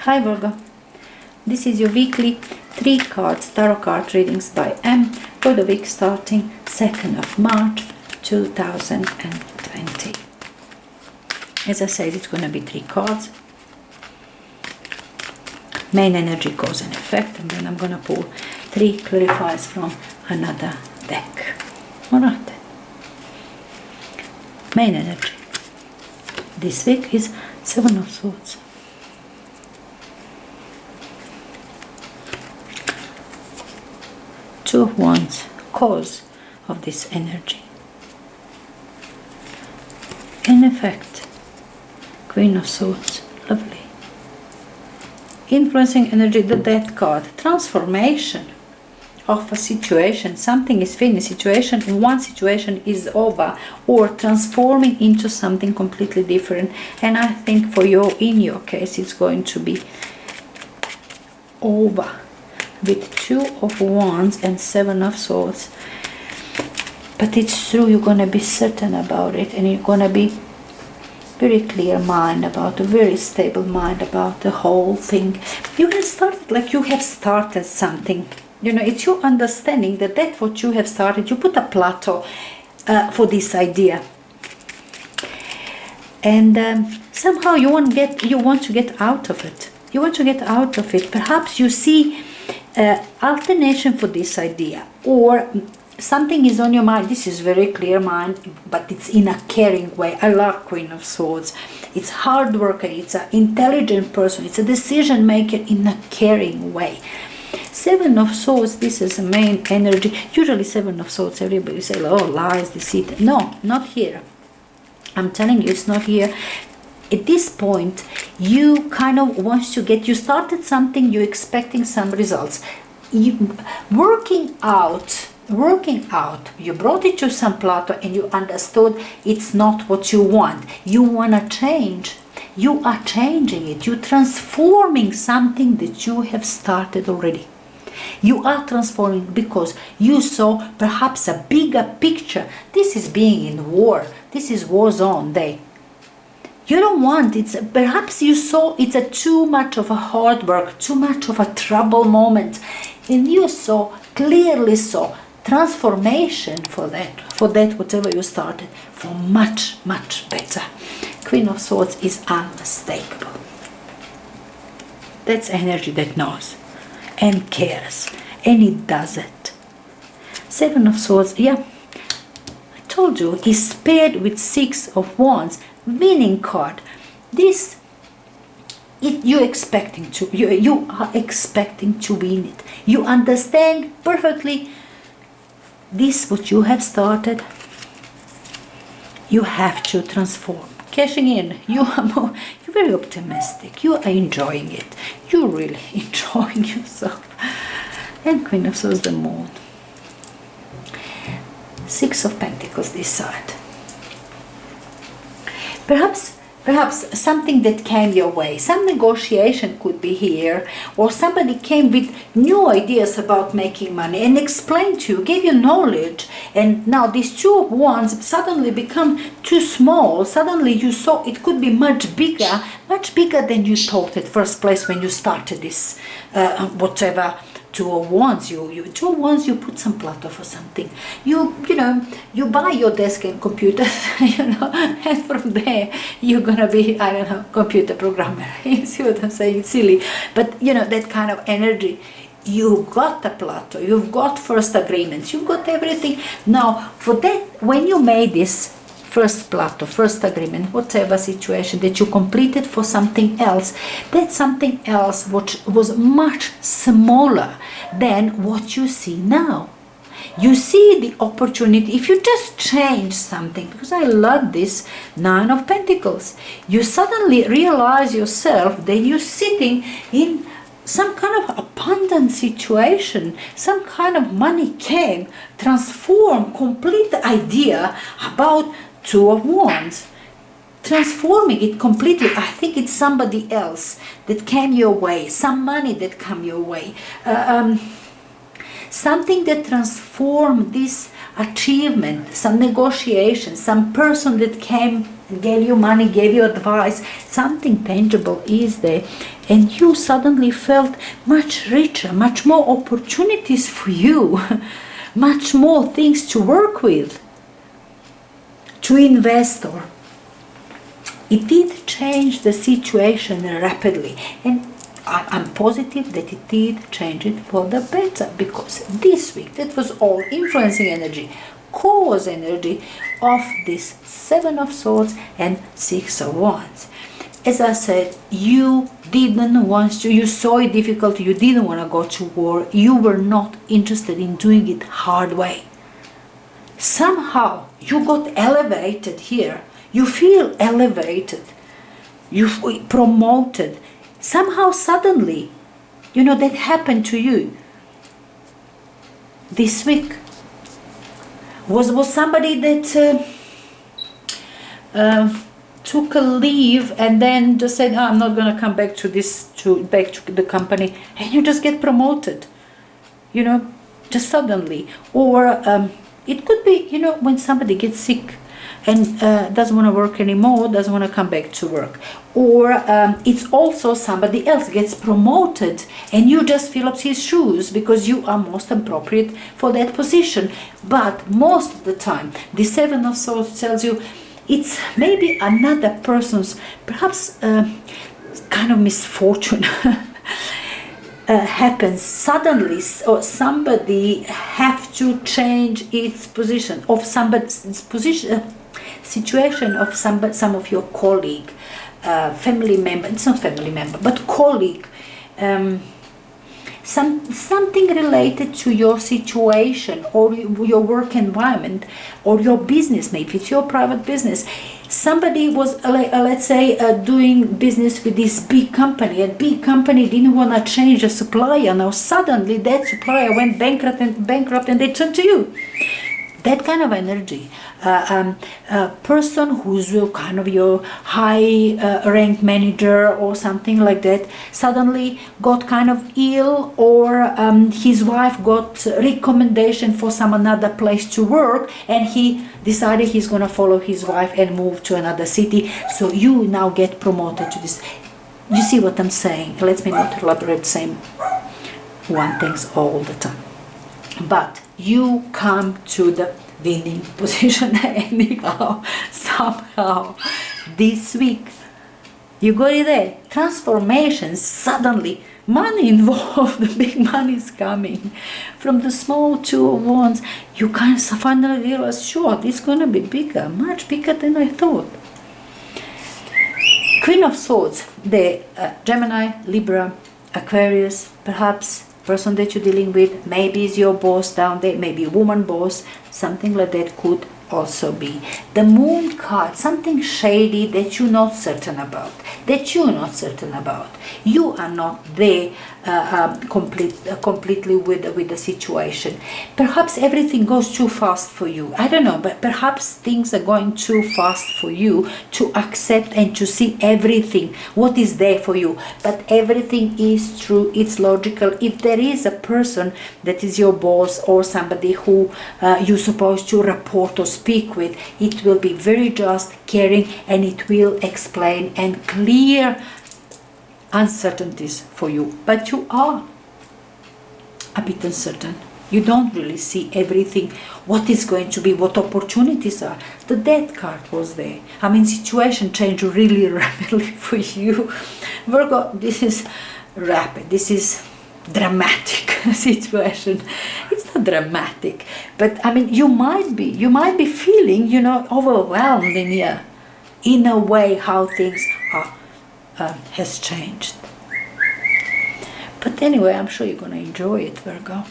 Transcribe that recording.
Hi Virgo, this is your weekly 3 cards tarot card readings by M for the week starting 2nd of March 2020. As I said, it's going to be 3 cards. Main energy, cause and effect, and then I'm going to pull 3 clarifiers from another deck. Alright. Main energy. This week is 7 of Swords. Two of Wands, cause of this energy. In effect, Queen of Swords, lovely. Influencing energy, the Death card, transformation of a situation. Something is finished, one situation is over, or transforming into something completely different. And I think in your case, it's going to be over. With 2 of Wands and 7 of Swords. But it's true, you're going to be certain about it, and you're going to be very clear mind about, a very stable mind about the whole thing. You can start it like you have started something. You know, it's your understanding that that's what you have started. You put a plateau for this idea. And somehow you want to get out of it. You want to get out of it. Perhaps you see alternation for this idea, or something is on your mind. This is very clear mind, but it's in a caring way. I love Queen of Swords. It's hard worker, it's an intelligent person, it's a decision maker in a caring way. 7 of Swords, this is a main energy. Usually 7 of Swords, everybody say, oh, lies, deceit. No, not here. I'm telling you, it's not here. At this point, you kind of want to you started something, you're expecting some results. Working out, you brought it to some plateau and you understood it's not what you want. You want to change. You are changing it. You're transforming something that you have started already. You are transforming because you saw perhaps a bigger picture. This is being in war. This is war zone day. You don't want it. Perhaps you saw it's too much of a hard work, too much of a trouble moment, and you clearly saw transformation for that whatever you started, for much better. Queen of Swords is unmistakable. That's energy that knows and cares, and it does it. 7 of Swords, yeah, I told you, is paired with 6 of Wands. Winning card. This you are expecting to win it. You understand perfectly this what you have started. You have to transform. Cashing in. You're very optimistic. You are enjoying it. You're really enjoying yourself. And Queen of Swords, the Moon. 6 of Pentacles this side. Perhaps something that came your way, some negotiation could be here, or somebody came with new ideas about making money and explained to you, gave you knowledge, and now these 2 of Wands suddenly become too small. Suddenly you saw it could be much bigger than you thought at first place when you started this whatever. 2 of Wands, you put some plateau for something. You buy your desk and computer, and from there you're gonna be, computer programmer. You see what I'm saying? It's silly, but that kind of energy. You got the plateau, you've got first agreements, you've got everything. Now, for that, when you made this first plateau, first agreement, whatever situation that you completed for something else, that something else which was much smaller than what you see now. You see the opportunity if you just change something, because I love this 9 of Pentacles. You suddenly realize yourself that you're sitting in some kind of abundant situation, some kind of money came, transform, complete the idea about 2 of Wands, transforming it completely. I think it's somebody else that came your way, some money that came your way, something that transformed this achievement, some negotiation, some person that came and gave you money, gave you advice, something tangible is there, and you suddenly felt much richer, much more opportunities for you, much more things to work with, to invest or. It did change the situation rapidly, and I'm positive that it did change it for the better, because this week that was all influencing energy, cause energy of this Seven of Swords and Six of Wands. As I said, you didn't want to, you saw it difficult, you didn't want to go to war, you were not interested in doing it hard way. Somehow you got elevated here. You feel elevated, you promoted. Somehow suddenly, that happened to you this week. Was somebody that took a leave and then just said, oh, I'm not going to come back to back to the company, and you just get promoted, just suddenly. Or it could be, when somebody gets sick and doesn't want to work anymore, doesn't want to come back to work. Or it's also somebody else gets promoted and you just fill up his shoes because you are most appropriate for that position. But most of the time, the Seven of Swords tells you it's maybe another person's, perhaps kind of misfortune happens suddenly, or somebody have to change its position, of somebody's position, situation of some of your colleague, family member. It's not family member, but colleague. Something related to your situation or your work environment or your business. Maybe it's your private business. Somebody was, let's say, doing business with this big company. A big company didn't want to change a supplier. Now suddenly that supplier went bankrupt and they turned to you. That kind of energy. A person who's kind of your high ranked manager or something like that suddenly got kind of ill, or his wife got recommendation for some another place to work, and he decided he's going to follow his wife and move to another city. So you now get promoted to this. You see what I'm saying? Let me not elaborate same one things all the time. But you come to the winning position anyhow, somehow. This week, you got it there. Transformation, suddenly, money involved, the big money is coming. From the small Two of Wands, you kind of finally realize, sure, this is going to be bigger, much bigger than I thought. Queen of Swords, the Gemini, Libra, Aquarius, perhaps person that you're dealing with, maybe is your boss down there, maybe a woman boss, something like that could also be. The Moon card, something shady that you're not certain about, You are not there completely with the situation. Perhaps everything goes too fast for you. I don't know, but perhaps things are going too fast for you to accept and to see everything, what is there for you. But everything is true, it's logical. If there is a person that is your boss or somebody who you're supposed to report or speak with, it will be very just, caring, and it will explain and clear uncertainties for you. But you are a bit uncertain. You don't really see everything, what is going to be, what opportunities are. The Death card was there. I mean, situation changed really rapidly for you. Virgo, this is rapid. This is dramatic situation. It's not dramatic, but I mean, you might be feeling, overwhelmed in a way how things are. Has changed. But anyway, I'm sure you're going to enjoy it, Virgo.